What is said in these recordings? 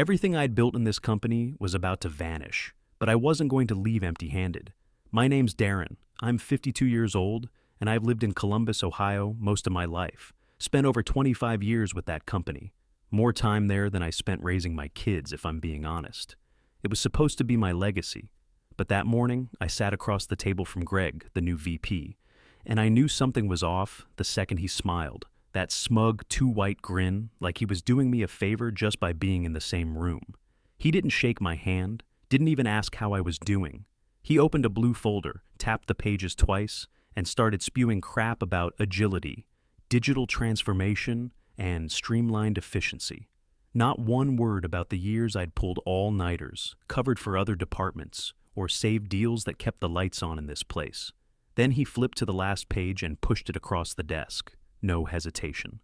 Everything I'd built in this company was about to vanish, but I wasn't going to leave empty-handed. My name's Darren. I'm 52 years old, and I've lived in Columbus, Ohio most of my life. Spent over 25 years with that company. More time there than I spent raising my kids, if I'm being honest. It was supposed to be my legacy. But that morning, I sat across the table from Greg, the new VP, and I knew something was off the second he smiled. That smug, too-white grin, like he was doing me a favor just by being in the same room. He didn't shake my hand, didn't even ask how I was doing. He opened a blue folder, tapped the pages twice, and started spewing crap about agility, digital transformation, and streamlined efficiency. Not one word about the years I'd pulled all-nighters, covered for other departments, or saved deals that kept the lights on in this place. Then he flipped to the last page and pushed it across the desk. No hesitation.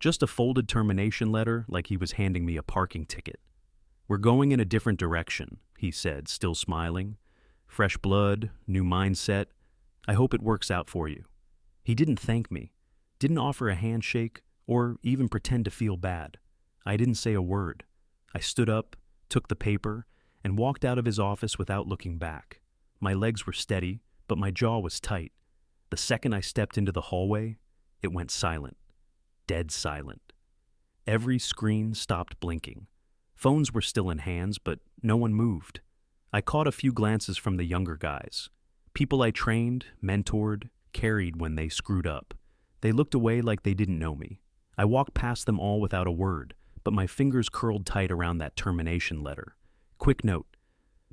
Just a folded termination letter like he was handing me a parking ticket. "We're going in a different direction," he said, still smiling. "Fresh blood, new mindset. I hope it works out for you." He didn't thank me, didn't offer a handshake, or even pretend to feel bad. I didn't say a word. I stood up, took the paper, and walked out of his office without looking back. My legs were steady, but my jaw was tight. The second I stepped into the hallway, it went silent. Dead silent. Every screen stopped blinking. Phones were still in hands, but no one moved. I caught a few glances from the younger guys. People I trained, mentored, carried when they screwed up. They looked away like they didn't know me. I walked past them all without a word, but my fingers curled tight around that termination letter. Quick note.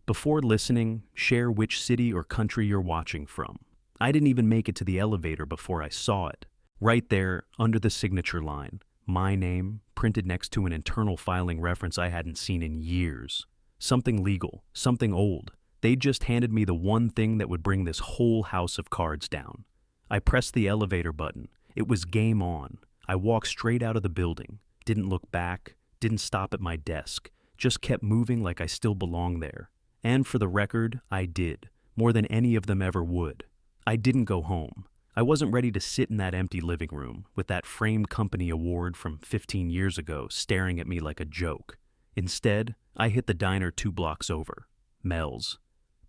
Before listening, share which city or country you're watching from. I didn't even make it to the elevator before I saw it. Right there, under the signature line, my name, printed next to an internal filing reference I hadn't seen in years. Something legal, something old. They'd just handed me the one thing that would bring this whole house of cards down. I pressed the elevator button. It was game on. I walked straight out of the building, didn't look back, didn't stop at my desk, just kept moving like I still belonged there. And for the record, I did, more than any of them ever would. I didn't go home. I wasn't ready to sit in that empty living room with that framed company award from 15 years ago staring at me like a joke. Instead, I hit the diner 2 blocks over, Mel's.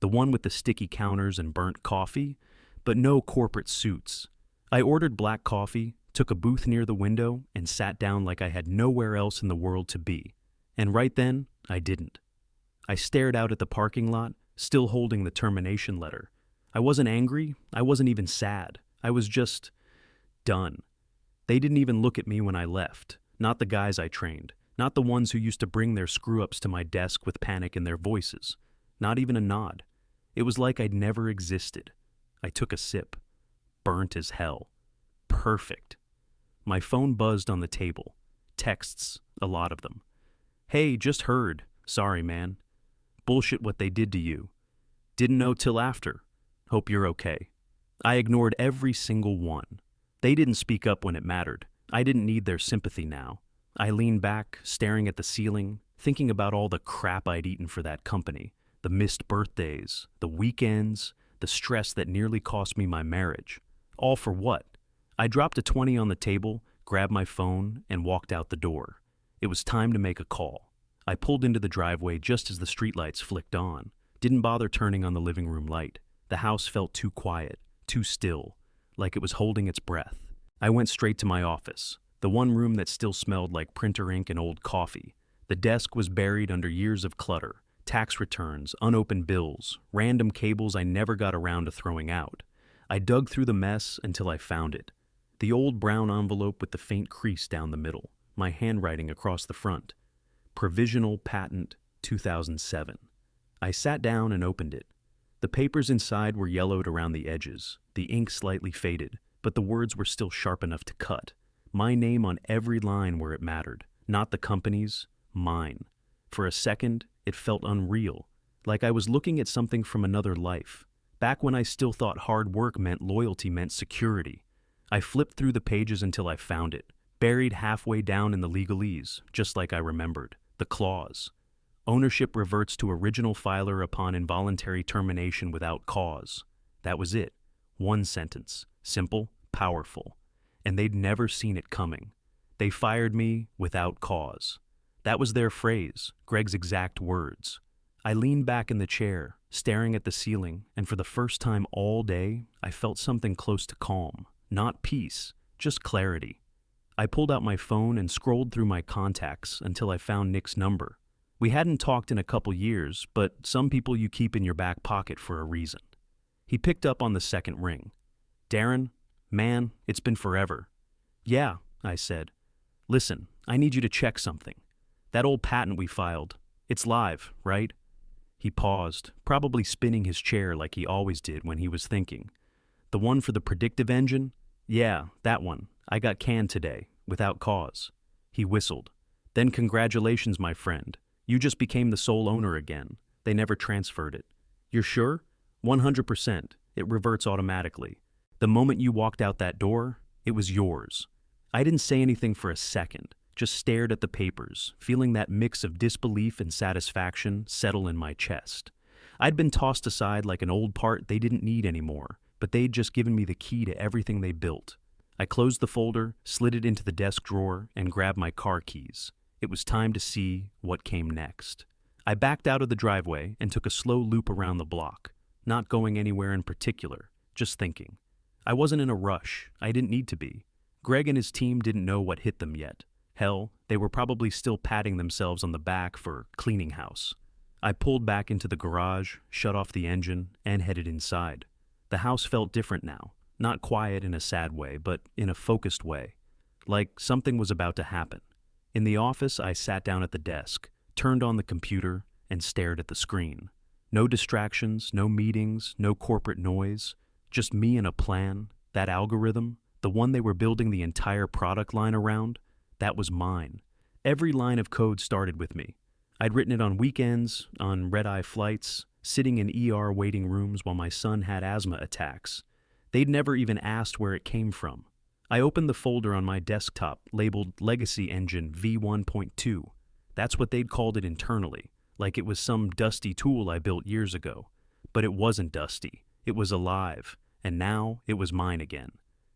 The one with the sticky counters and burnt coffee, but no corporate suits. I ordered black coffee, took a booth near the window, and sat down like I had nowhere else in the world to be. And right then, I didn't. I stared out at the parking lot, still holding the termination letter. I wasn't angry, I wasn't even sad. I was just done. They didn't even look at me when I left. Not the guys I trained. Not the ones who used to bring their screw-ups to my desk with panic in their voices. Not even a nod. It was like I'd never existed. I took a sip. Burnt as hell. Perfect. My phone buzzed on the table. Texts, a lot of them. "Hey, just heard. Sorry, man. Bullshit what they did to you. Didn't know till after. Hope you're okay." I ignored every single one. They didn't speak up when it mattered. I didn't need their sympathy now. I leaned back, staring at the ceiling, thinking about all the crap I'd eaten for that company. The missed birthdays, the weekends, the stress that nearly cost me my marriage. All for what? I dropped a 20 on the table, grabbed my phone, and walked out the door. It was time to make a call. I pulled into the driveway just as the streetlights flicked on. Didn't bother turning on the living room light. The house felt too quiet, too still, like it was holding its breath. I went straight to my office, the one room that still smelled like printer ink and old coffee. The desk was buried under years of clutter, tax returns, unopened bills, random cables I never got around to throwing out. I dug through the mess until I found it. The old brown envelope with the faint crease down the middle, my handwriting across the front. Provisional Patent 2007. I sat down and opened it. The papers inside were yellowed around the edges, the ink slightly faded, but the words were still sharp enough to cut. My name on every line where it mattered, not the company's, mine. For a second, it felt unreal, like I was looking at something from another life, back when I still thought hard work meant loyalty meant security. I flipped through the pages until I found it, buried halfway down in the legalese, just like I remembered. The clause. Ownership reverts to original filer upon involuntary termination without cause. That was it. One sentence. Simple, powerful. And they'd never seen it coming. They fired me without cause. That was their phrase, Greg's exact words. I leaned back in the chair, staring at the ceiling, and for the first time all day, I felt something close to calm. Not peace, just clarity. I pulled out my phone and scrolled through my contacts until I found Nick's number. We hadn't talked in a couple years, but some people you keep in your back pocket for a reason. He picked up on the second ring. "Darren, man, it's been forever." "Yeah," I said. "Listen, I need you to check something. That old patent we filed, it's live, right?" He paused, probably spinning his chair like he always did when he was thinking. "The one for the predictive engine? Yeah, that one. I got canned today, without cause." He whistled. "Then congratulations, my friend. You just became the sole owner again. They never transferred it." "You're sure?" 100%. It reverts automatically. The moment you walked out that door, it was yours. I didn't say anything for a second, just stared at the papers, feeling that mix of disbelief and satisfaction settle in my chest. I'd been tossed aside like an old part they didn't need anymore, but they'd just given me the key to everything they built. I closed the folder, slid it into the desk drawer, and grabbed my car keys. It was time to see what came next. I backed out of the driveway and took a slow loop around the block, not going anywhere in particular, just thinking. I wasn't in a rush. I didn't need to be. Greg and his team didn't know what hit them yet. Hell, they were probably still patting themselves on the back for cleaning house. I pulled back into the garage, shut off the engine, and headed inside. The house felt different now. Not quiet in a sad way, but in a focused way. Like something was about to happen. In the office, I sat down at the desk, turned on the computer, and stared at the screen. No distractions, no meetings, no corporate noise. Just me and a plan. That algorithm, the one they were building the entire product line around, that was mine. Every line of code started with me. I'd written it on weekends, on red-eye flights, sitting in ER waiting rooms while my son had asthma attacks. They'd never even asked where it came from. I opened the folder on my desktop labeled Legacy Engine V1.2. That's what they'd called it internally, like it was some dusty tool I built years ago. But it wasn't dusty. It was alive, and now it was mine again.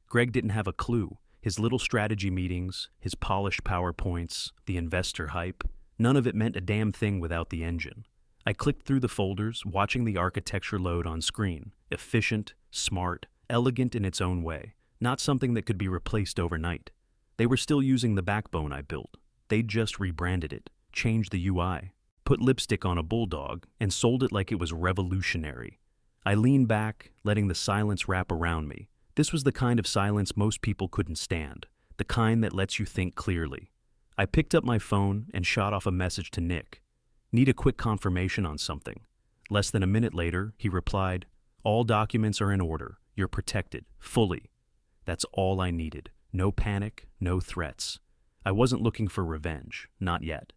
Greg didn't have a clue. His little strategy meetings, his polished PowerPoints, the investor hype, none of it meant a damn thing without the engine. I clicked through the folders, watching the architecture load on screen. Efficient, smart, elegant in its own way. Not something that could be replaced overnight. They were still using the backbone I built. They'd just rebranded it, changed the UI, put lipstick on a bulldog, and sold it like it was revolutionary. I leaned back, letting the silence wrap around me. This was the kind of silence most people couldn't stand, the kind that lets you think clearly. I picked up my phone and shot off a message to Nick. "Need a quick confirmation on something." Less than a minute later, he replied, "All documents are in order. You're protected, fully." That's all I needed. No panic, no threats. I wasn't looking for revenge, not yet.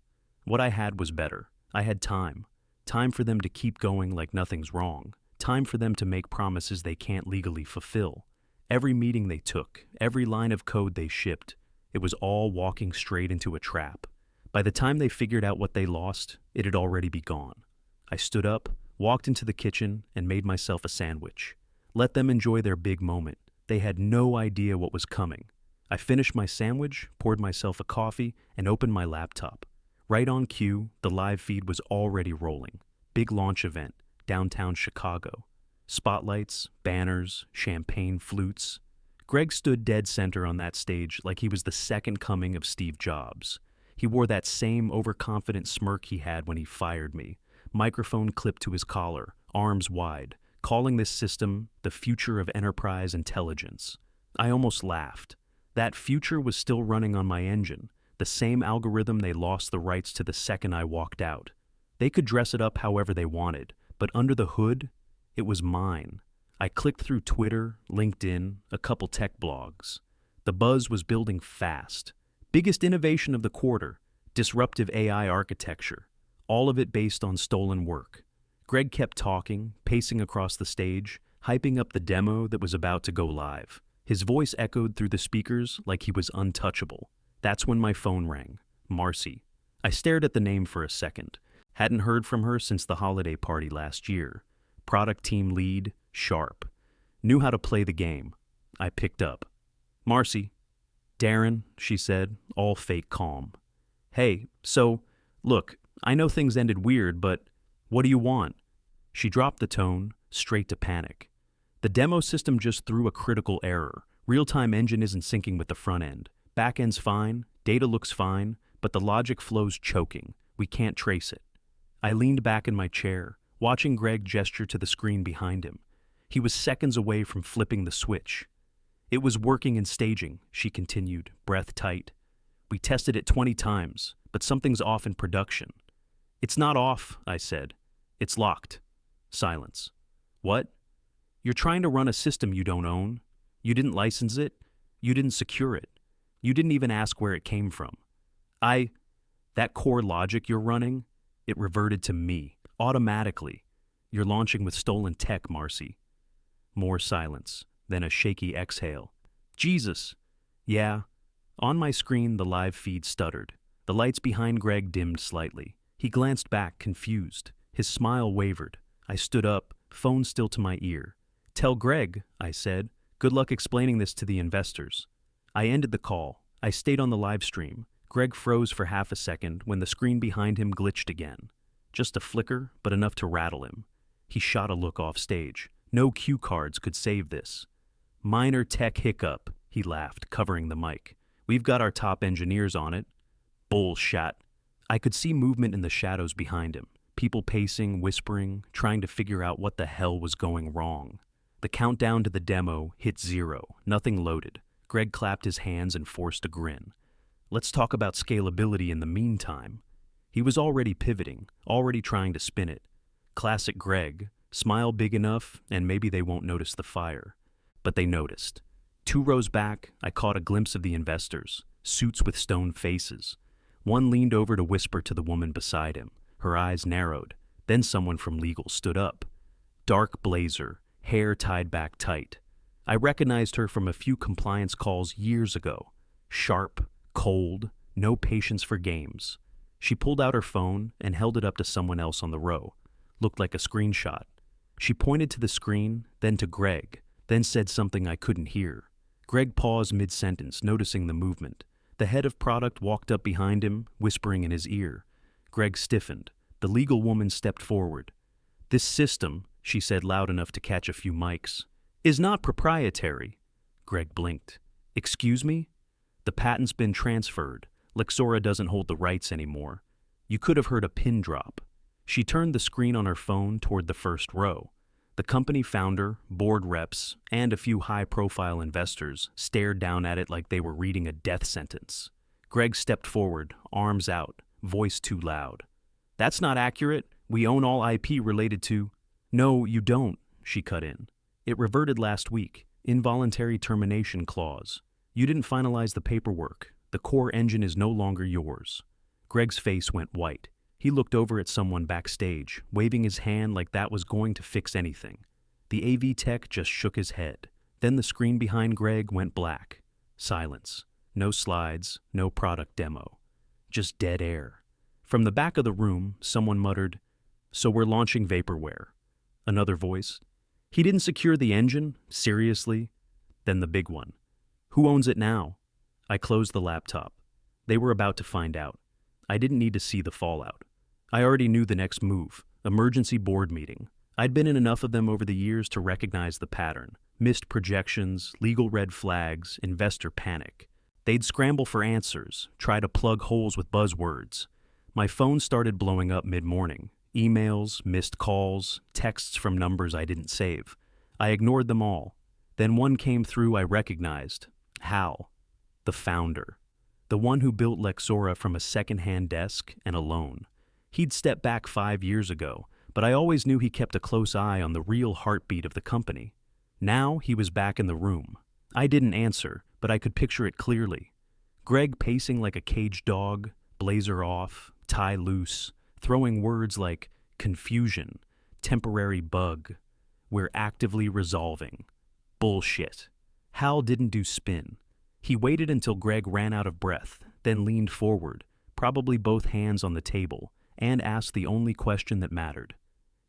What I had was better. I had time. Time for them to keep going like nothing's wrong. Time for them to make promises they can't legally fulfill. Every meeting they took, every line of code they shipped, it was all walking straight into a trap. By the time they figured out what they lost, it had already be gone. I stood up, walked into the kitchen, and made myself a sandwich. Let them enjoy their big moment. They had no idea what was coming. I finished my sandwich, poured myself a coffee, and opened my laptop. Right on cue, the live feed was already rolling. Big launch event, downtown Chicago. Spotlights, banners, champagne flutes. Greg stood dead center on that stage like he was the second coming of Steve Jobs. He wore that same overconfident smirk he had when he fired me, microphone clipped to his collar, arms wide, calling this system the future of enterprise intelligence. I almost laughed. That future was still running on my engine, the same algorithm they lost the rights to the second I walked out. They could dress it up however they wanted, but under the hood, it was mine. I clicked through Twitter, LinkedIn, a couple tech blogs. The buzz was building fast. Biggest innovation of the quarter, disruptive AI architecture, all of it based on stolen work. Greg kept talking, pacing across the stage, hyping up the demo that was about to go live. His voice echoed through the speakers like he was untouchable. That's when my phone rang. Marcy. I stared at the name for a second. Hadn't heard from her since the holiday party last year. Product team lead, sharp. Knew how to play the game. I picked up. "Marcy." "Darren," she said, all fake calm. Hey, look, I know things ended weird, but what do you want? She dropped the tone, straight to panic. The demo system just threw a critical error. Real-time engine isn't syncing with the front end. Back end's fine, data looks fine, but the logic flow's choking. We can't trace it. I leaned back in my chair, watching Greg gesture to the screen behind him. He was seconds away from flipping the switch. It was working in staging, she continued, breath tight. We tested it 20 times, but something's off in production. It's not off, I said. It's locked. Silence. What? You're trying to run a system you don't own. You didn't license it. You didn't secure it. You didn't even ask where it came from. That core logic you're running, it reverted to me, automatically. You're launching with stolen tech, Marcy. More silence, then a shaky exhale. Jesus! Yeah. On my screen, the live feed stuttered. The lights behind Greg dimmed slightly. He glanced back, confused. His smile wavered. I stood up, phone still to my ear. Tell Greg, I said. Good luck explaining this to the investors. I ended the call. I stayed on the live stream. Greg froze for half a second when the screen behind him glitched again. Just a flicker, but enough to rattle him. He shot a look off stage. No cue cards could save this. Minor tech hiccup, he laughed, covering the mic. We've got our top engineers on it. Bullshit. I could see movement in the shadows behind him. People pacing, whispering, trying to figure out what the hell was going wrong. The countdown to the demo hit 0, nothing loaded. Greg clapped his hands and forced a grin. Let's talk about scalability in the meantime. He was already pivoting, already trying to spin it. Classic Greg, smile big enough and maybe they won't notice the fire. But they noticed. 2 rows back, I caught a glimpse of the investors, suits with stone faces. One leaned over to whisper to the woman beside him. Her eyes narrowed. Then someone from legal stood up. Dark blazer, hair tied back tight. I recognized her from a few compliance calls years ago. Sharp, cold, no patience for games. She pulled out her phone and held it up to someone else on the row. Looked like a screenshot. She pointed to the screen, then to Greg, then said something I couldn't hear. Greg paused mid-sentence, noticing the movement. The head of product walked up behind him, whispering in his ear. Greg stiffened. The legal woman stepped forward. This system, she said loud enough to catch a few mics, is not proprietary. Greg blinked. Excuse me? The patent's been transferred. Lexora doesn't hold the rights anymore. You could have heard a pin drop. She turned the screen on her phone toward the first row. The company founder, board reps, and a few high-profile investors stared down at it like they were reading a death sentence. Greg stepped forward, arms out, voice too loud. That's not accurate. We own all IP related to... No, you don't, she cut in. It reverted last week. Involuntary termination clause. You didn't finalize the paperwork. The core engine is no longer yours. Greg's face went white. He looked over at someone backstage, waving his hand like that was going to fix anything. The AV tech just shook his head. Then the screen behind Greg went black. Silence. No slides, no product demo. Just dead air. From the back of the room, someone muttered, "So we're launching vaporware." Another voice, "He didn't secure the engine? Seriously?" Then the big one, "Who owns it now?" I closed the laptop. They were about to find out. I didn't need to see the fallout. I already knew the next move, emergency board meeting. I'd been in enough of them over the years to recognize the pattern. Missed projections, legal red flags, investor panic. They'd scramble for answers, try to plug holes with buzzwords. My phone started blowing up mid-morning. Emails, missed calls, texts from numbers I didn't save. I ignored them all. Then one came through I recognized. Hal, the founder. The one who built Lexora from a second-hand desk and alone. He'd stepped back 5 years ago, but I always knew he kept a close eye on the real heartbeat of the company. Now he was back in the room. I didn't answer, but I could picture it clearly. Greg pacing like a caged dog, blazer off, tie loose, throwing words like confusion, temporary bug. We're actively resolving. Bullshit. Hal didn't do spin. He waited until Greg ran out of breath, then leaned forward, probably both hands on the table, and asked the only question that mattered.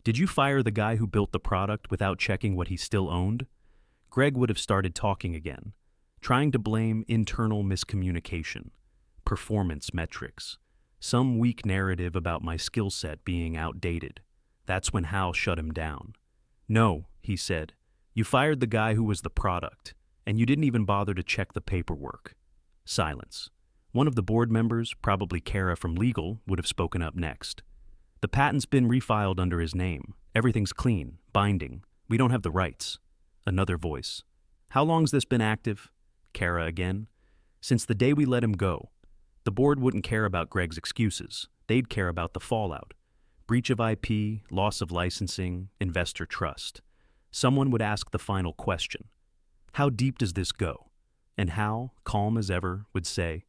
Did you fire the guy who built the product without checking what he still owned? Greg would have started talking again, trying to blame internal miscommunication, performance metrics. Some weak narrative about my skill set being outdated. That's when Hal shut him down. "No," he said. "You fired the guy who was the product, and you didn't even bother to check the paperwork." Silence. One of the board members, probably Kara from legal, would have spoken up next. "The patent's been refiled under his name. Everything's clean, binding. We don't have the rights." Another voice. "How long's this been active?" Kara again. "Since the day we let him go." The board wouldn't care about Greg's excuses. They'd care about the fallout. Breach of IP, loss of licensing, investor trust. Someone would ask the final question. How deep does this go? And Hal, calm as ever, would say,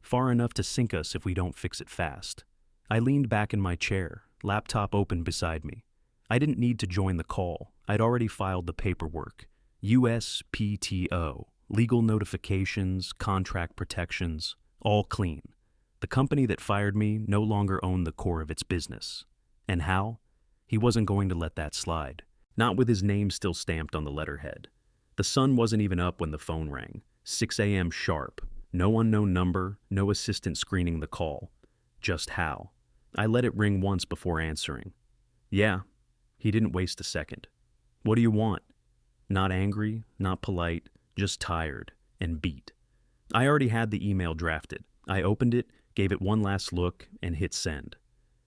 "Far enough to sink us if we don't fix it fast." I leaned back in my chair, laptop open beside me. I didn't need to join the call. I'd already filed the paperwork. USPTO, legal notifications, contract protections, all clean. The company that fired me no longer owned the core of its business. And Hal? He wasn't going to let that slide. Not with his name still stamped on the letterhead. The sun wasn't even up when the phone rang. 6 a.m. sharp. No unknown number, no assistant screening the call. Just Hal. I let it ring once before answering. "Yeah." He didn't waste a second. "What do you want?" Not angry, not polite, just tired and beat. I already had the email drafted. I opened it, gave it one last look, and hit send.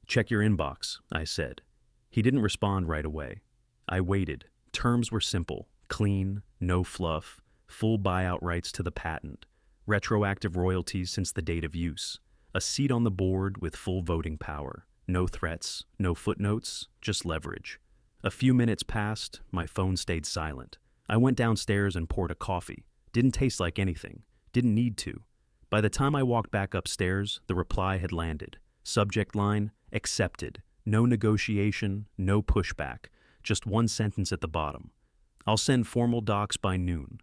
"Check your inbox," I said. He didn't respond right away. I waited. Terms were simple, clean, no fluff, full buyout rights to the patent, retroactive royalties since the date of use, a seat on the board with full voting power, no threats, no footnotes, just leverage. A few minutes passed, my phone stayed silent. I went downstairs and poured a coffee. Didn't taste like anything. Didn't need to. By the time I walked back upstairs, the reply had landed. Subject line, accepted. No negotiation, no pushback. Just one sentence at the bottom. "I'll send formal docs by noon."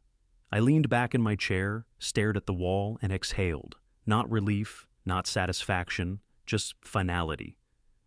I leaned back in my chair, stared at the wall, and exhaled. Not relief, not satisfaction, just finality.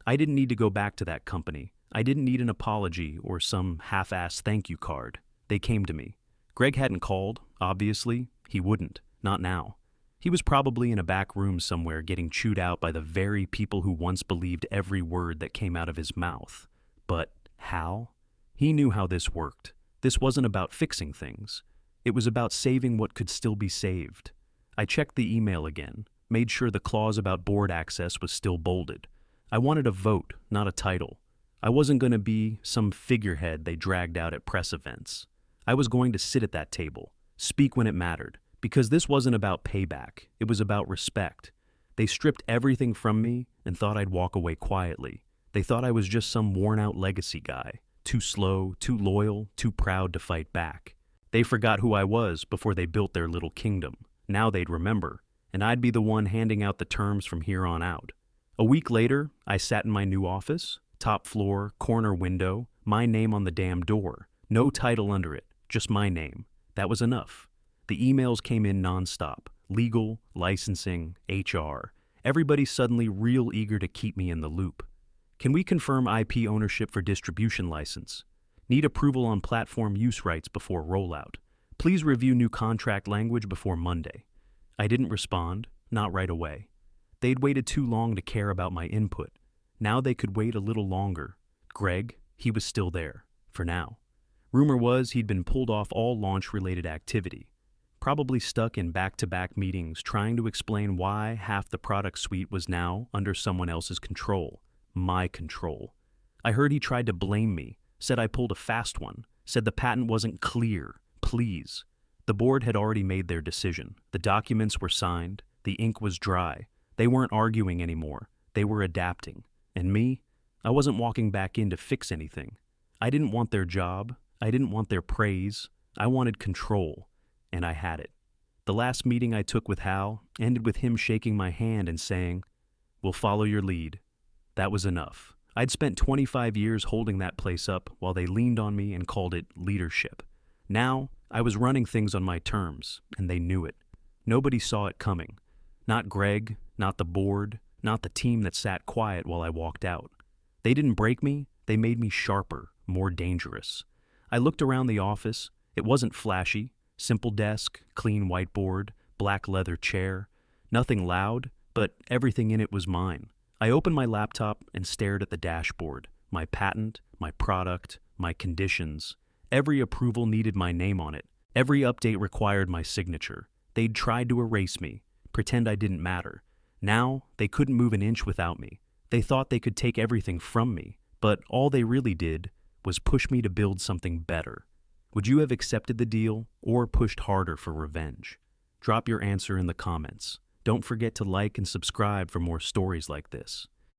I didn't need to go back to that company. I didn't need an apology or some half-assed thank you card. They came to me. Greg hadn't called, obviously. He wouldn't. Not now. He was probably in a back room somewhere getting chewed out by the very people who once believed every word that came out of his mouth. But Hal? He knew how this worked. This wasn't about fixing things. It was about saving what could still be saved. I checked the email again, made sure the clause about board access was still bolded. I wanted a vote, not a title. I wasn't going to be some figurehead they dragged out at press events. I was going to sit at that table, speak when it mattered, because this wasn't about payback. It was about respect. They stripped everything from me and thought I'd walk away quietly. They thought I was just some worn-out legacy guy, too slow, too loyal, too proud to fight back. They forgot who I was before they built their little kingdom. Now they'd remember, and I'd be the one handing out the terms from here on out. A week later, I sat in my new office, top floor, corner window, my name on the damn door. No title under it, just my name. That was enough. The emails came in nonstop. Legal, licensing, HR. Everybody suddenly real eager to keep me in the loop. Can we confirm IP ownership for distribution license? Need approval on platform use rights before rollout. Please review new contract language before Monday. I didn't respond, not right away. They'd waited too long to care about my input. Now they could wait a little longer. Greg, he was still there, for now. Rumor was he'd been pulled off all launch-related activity. Probably stuck in back-to-back meetings trying to explain why half the product suite was now under someone else's control. My control. I heard he tried to blame me, said I pulled a fast one, said the patent wasn't clear. Please. The board had already made their decision. The documents were signed. The ink was dry. They weren't arguing anymore. They were adapting. And me? I wasn't walking back in to fix anything. I didn't want their job. I didn't want their praise. I wanted control. And I had it. The last meeting I took with Hal ended with him shaking my hand and saying, "We'll follow your lead." That was enough. I'd spent 25 years holding that place up while they leaned on me and called it leadership. Now, I was running things on my terms, and they knew it. Nobody saw it coming. Not Greg, not the board, not the team that sat quiet while I walked out. They didn't break me, they made me sharper, more dangerous. I looked around the office. It wasn't flashy. Simple desk, clean whiteboard, black leather chair. Nothing loud, but everything in it was mine. I opened my laptop and stared at the dashboard. My patent, my product, my conditions. Every approval needed my name on it. Every update required my signature. They'd tried to erase me, pretend I didn't matter. Now, they couldn't move an inch without me. They thought they could take everything from me, but all they really did was push me to build something better. Would you have accepted the deal or pushed harder for revenge? Drop your answer in the comments. Don't forget to like and subscribe for more stories like this.